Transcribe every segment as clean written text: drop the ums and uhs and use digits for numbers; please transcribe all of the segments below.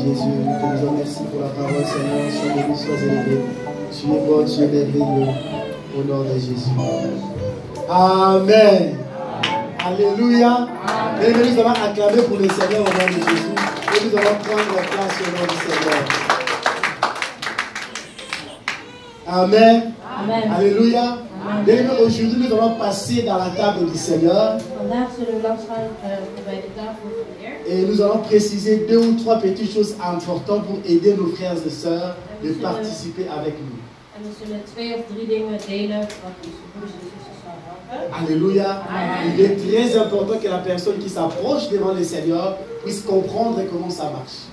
Jésus, nous te disons merci pour la parole, Seigneur. Sois béni, sois élevé. Tu es bon, tu es merveilleux. Au nom de Jésus. Amen. Alléluia. Et nous allons acclamer pour le Seigneur au nom de Jésus. Et nous allons prendre place au nom du Seigneur. Amen. Amen. Alléluia. Aujourd'hui, nous allons passer dans la table du Seigneur. Et nous allons préciser 2 ou 3 petites choses importantes pour aider nos frères et sœurs de participer avec nous. Alléluia. Il est très important que la personne qui s'approche devant le Seigneur puisse comprendre comment ça marche.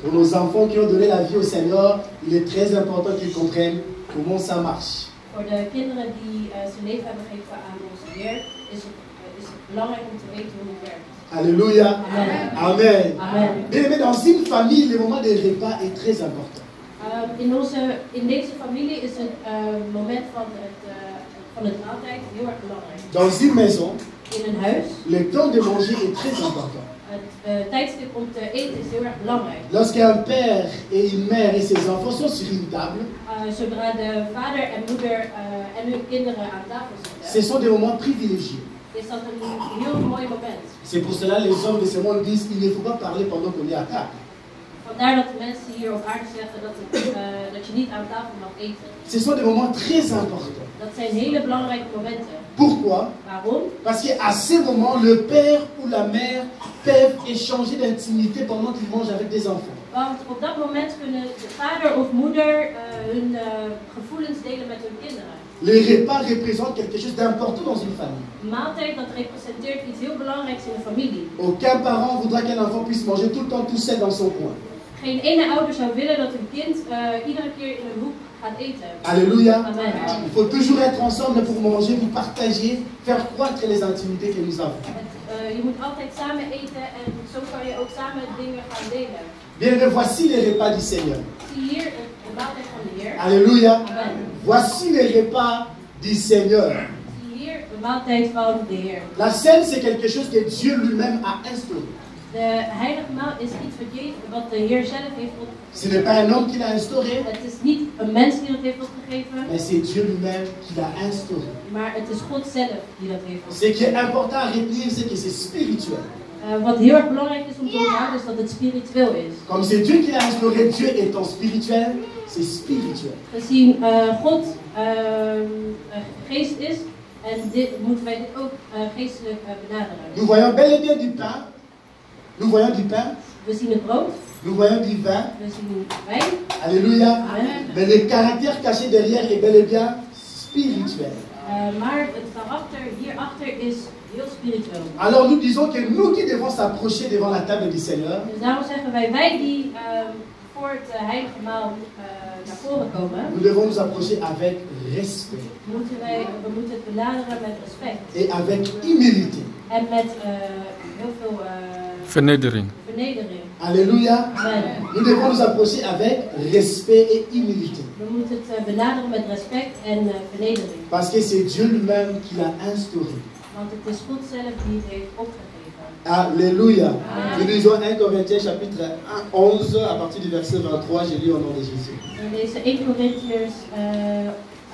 Pour nos enfants qui ont donné la vie au Seigneur, il est très important qu'ils comprennent comment ça marche. Alléluia. Amen. Mais dans une famille, le moment des repas est très important. In deze familie is het moment van het maaltijd heel erg belangrijk. Dans une maison, in een huis, le temps de manger est très important. Het tijdstip om te eten is heel erg belangrijk. Lorsqu'un père et une mère et ses enfants sont sur une table, zodra de vader en moeder en hun kinderen aan tafel zitten, ce sont des moments privilégiés. Is dat een heel mooi moment. C'est pour cela que les hommes de ce monde disent qu'il ne faut pas parler pendant qu'on est à table. Vandaar dat de mensen hier op aarde zeggen dat je niet aan tafel mag eten. Ce sont des moments très importants. Dat zijn hele belangrijke momenten. Pourquoi? Waarom? Parce qu'à ces moments, le père ou la mère peuvent échanger d'intimité pendant qu'ils mangent avec des enfants. Want op dat moment kunnen de vader of moeder hun gevoelens delen met hun kinderen. Les repas représentent quelque chose d'important dans une famille. Maaltijd, dat representeert iets heel belangrijks in een familie. Aucun parent voudra qu'un enfant puisse manger tout le temps tout seul dans son coin. Geen ene ouder zou willen dat een kind iedere keer in een hoek gaat eten. Alléluia. Amen. Il faut toujours être ensemble pour manger, pour partager, faire croître les intimités que nous avons. Je moet altijd samen eten en zo kan je ook samen dingen gaan delen. Bien, voici les repas du Seigneur. Zie hier de maaltijd van de Heer. Alléluia. Amen. Voici les repas du Seigneur. Zie hier de maaltijd van de Heer. La scène, c'est quelque chose que Dieu lui-même a instauré. De heilige maal is iets wat de Heer zelf heeft opgegeven. Ce n'est pas un homme qui l'a instauré. Het is niet een mens die dat heeft opgegeven. Mais c'est Dieu lui-même qui l'a instauré. Maar het is God zelf die dat heeft Ce opgegeven. qui est important à retenir, c'est que c'est spirituel. Wat heel erg belangrijk is om te onthouden, is dat het spiritueel is. Comme c'est Dieu qui l'a instauré, Dieu étant spirituel, c'est spirituel. Gezien God geest is, en moeten wij dit ook geestelijk benaderen. Nous voyons bel et bien du pain. Nous voyons du pain. We zien het brood. Nous voyons du vin. We zien wijn. Alléluia. Amen. Mais le caractère caché derrière est bel et bien spirituel. Maar het karakter hierachter is heel spiritueel. Alors nous disons que nous qui devons s'approcher devant la table du Seigneur, Dus daarom zeggen wij die voor het heilige maal naar voren komen, nous devons nous approcher avec respect we moeten het benaderen met respect. et avec humilité. En met heel veel vernedering. Alléluia. Amen. Nous devons nous approcher avec respect et humilité. We moeten het benaderen met respect en vernedering. Parce que c'est Dieu lui-même qui l'a instauré. Want het is God zelf die het heeft opgegeven. Alléluia. Amen. Nous lisons 1 Corinthiens chapitre 11 à partir du verset 23. Je lis au nom de Jésus. En deze 1 Corinthiërs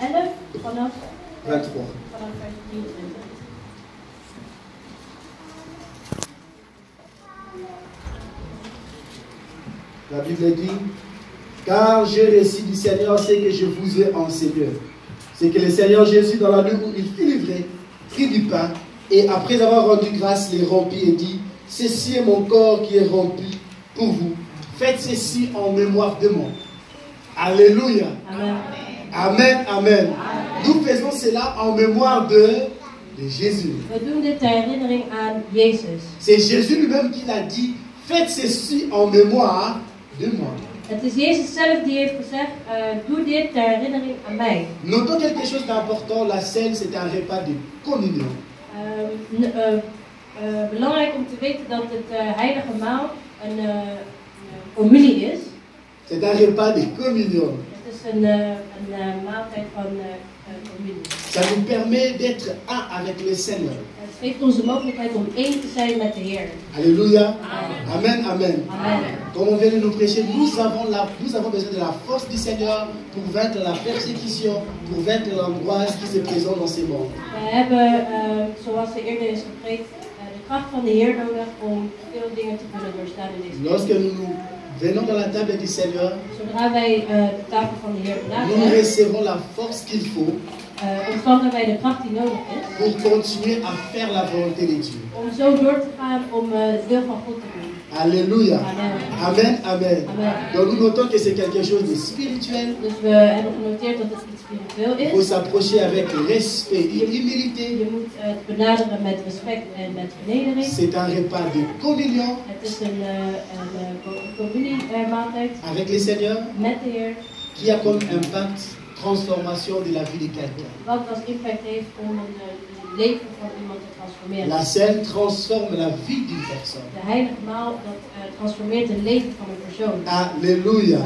11 vanaf 23. vers 23. La Bible dit, car je récite du Seigneur ce que je vous ai enseigné. C'est que le Seigneur Jésus, dans la nuit où il fut livré, prit du pain et après avoir rendu grâce, les rompit et dit, ceci est mon corps qui est rompu pour vous. Faites ceci en mémoire de moi. Alléluia. Amen. Amen, amen. Nous faisons cela en mémoire de Jésus. We doen dit ter herinnering aan Jezus. C'est Jésus lui-même qui l'a dit, faites ceci en mémoire de moi. Het is Jezus zelf die heeft gezegd, doe dit ter herinnering aan mij. Notons quelque chose d'important, la scène c'est un repas de communion. Belangrijk om te weten dat het heilige maal een communie is. C'est un repas de communion. Het is een maaltijd van communie. Ça nous permet d'être un avec le Seigneur. Het geeft ons de mogelijkheid om één te zijn met de Heer. Alléluia. Amen, amen. Amen. Comme on vient de nous prêcher, nous avons besoin de la force du Seigneur pour vaincre la persécution, pour vaincre l'angoisse qui se présente dans ces mondes. We hebben, zoals er eerder is gepreekt, de kracht van de Heer nodig om veel dingen te kunnen doorstaan in deze wereld. Lorsque nous venons dans la table du Seigneur, Zodra wij de tafel van de Heer nous benaderen, recevons la force qu'il faut ontvangen wij de kracht die nodig is pour continuer à faire la volonté de Dieu. om zo door te gaan om de wil van God te doen. Alléluia. Amen. Amen, amen. Amen. Donc nous notons que c'est quelque chose de spirituel. Dus we hebben genoteerd dat het iets spiritueel Il faut is. s'approcher avec respect et humilité. Je moet het benaderen met respect en met vernedering. C'est un repas de communion Het is een communiemaaltijd avec le Seigneur met de Heer. qui a comme impact transformation de la vie de quelqu'un. Wat als impact heeft om het leven van iemand te transformeren. La scène transforme la vie d'une personne. De heilige maal dat transformeert het leven van een persoon. Alléluia.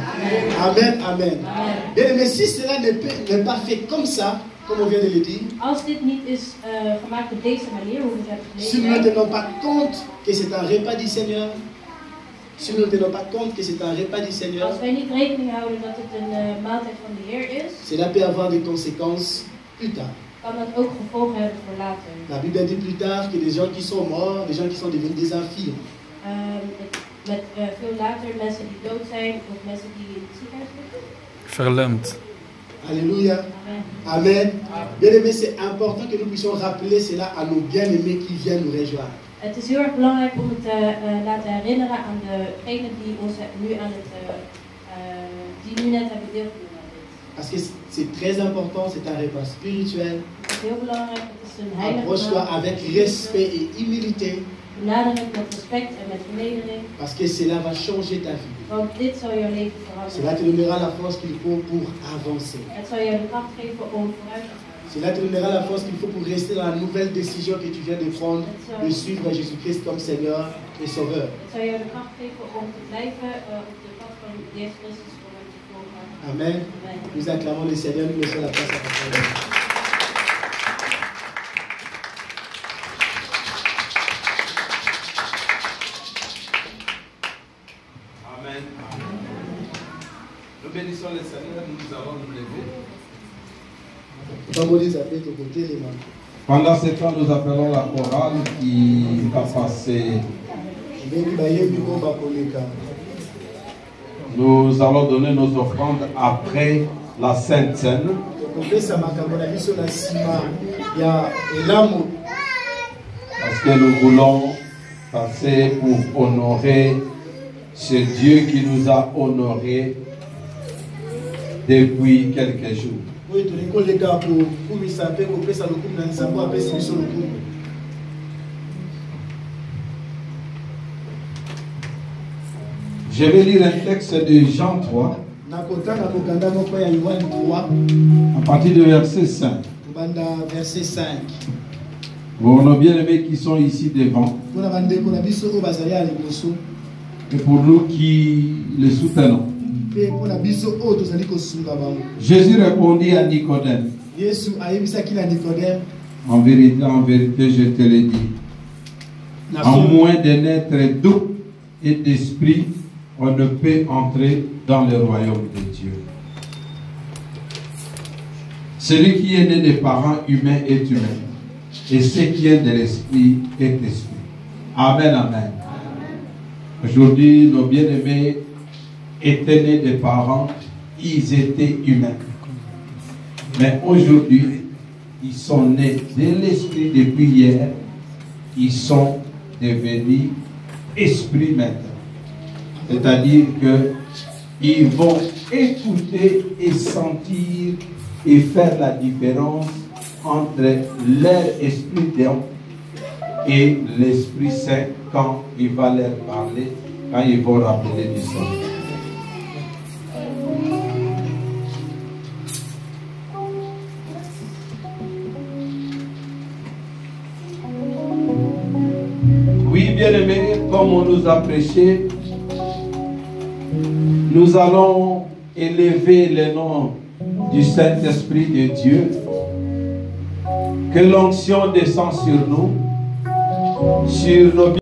Amen, amen. Amen. Bien, mais si cela n'est pas fait comme ça, comme on vient de le dire, Als dit niet is gemaakt op deze manier, hoe we het hebben si nous ne gelezen, tenons pas compte que c'est un repas du Seigneur, si nous ne tenons pas compte que c'est un repas du Seigneur, als wij niet rekening houden dat het een maaltijd van de Heer is, cela peut avoir des conséquences plus tard. kan dat ook gevolgen hebben voor later. La Bible dit plus tard que des gens qui sont morts, des gens qui sont devenus des infirmes. Met veel later mensen die dood zijn of mensen die in het ziekenhuis liggen. Verlamd. Alléluia. Amen. Amen. Bien-aimés, c'est important que nous puissions rappeler cela à nos bien-aimés qui viennent nous rejoindre. Het is heel erg belangrijk om het te laten herinneren aan degenen die ons nu aan het, die nu net hebben deelgenomen aan dit. Parce que c'est très important, c'est un repas spirituel. Het is heel belangrijk, het is een heilige Approche-toi maal. avec respect et humilité, Benader het met respect en met vernedering, parce que cela va changer ta vie. want dit zal jouw leven Cela veranderen. te donnera la force qu'il faut pour avancer. Het zal jou de kracht geven om vooruit te gaan. Cela te donnera la force qu'il faut pour rester dans la nouvelle décision que tu viens de prendre, de suivre Jésus-Christ comme Seigneur et Sauveur. Het zal jou de kracht geven om te blijven op de pad van Jezus Christus om hem te volgen. Amen. Amen. Nous acclamons le Seigneur, nous laissons la place à la parole. Amen. Nous bénissons le Seigneur, nous allons nous lever. Pendant ce temps, nous appelons la chorale qui va passer. Nous allons donner nos offrandes après la Sainte Seine. Parce que nous voulons passer pour honorer ce Dieu qui nous a honorés depuis quelques jours. Je vais lire un texte de Jean 3, à partir du verset 5. Verset 5. Pour nos bien-aimés qui sont ici devant, et pour nous qui les soutenons. Jésus répondit à Nicodème, en vérité, je te le dis, à moins de naître d'eau et d'esprit, on ne peut entrer dans le royaume de Dieu. Celui qui est né des parents humains est humain, et ce qui est de l'esprit est esprit. Amen, amen. Aujourd'hui, nos bien-aimés étaient nés des parents, ils étaient humains. Mais aujourd'hui, ils sont nés de l'esprit depuis hier, ils sont devenus esprits maintenant. C'est-à-dire qu'ils vont écouter et sentir et faire la différence entre leur esprit d'homme et l'Esprit Saint quand il va leur parler, quand ils vont rappeler du sang. Oui, bien-aimés, comme on nous a prêché, nous allons élever le nom du Saint-Esprit de Dieu. Que l'onction descend sur nous sur nos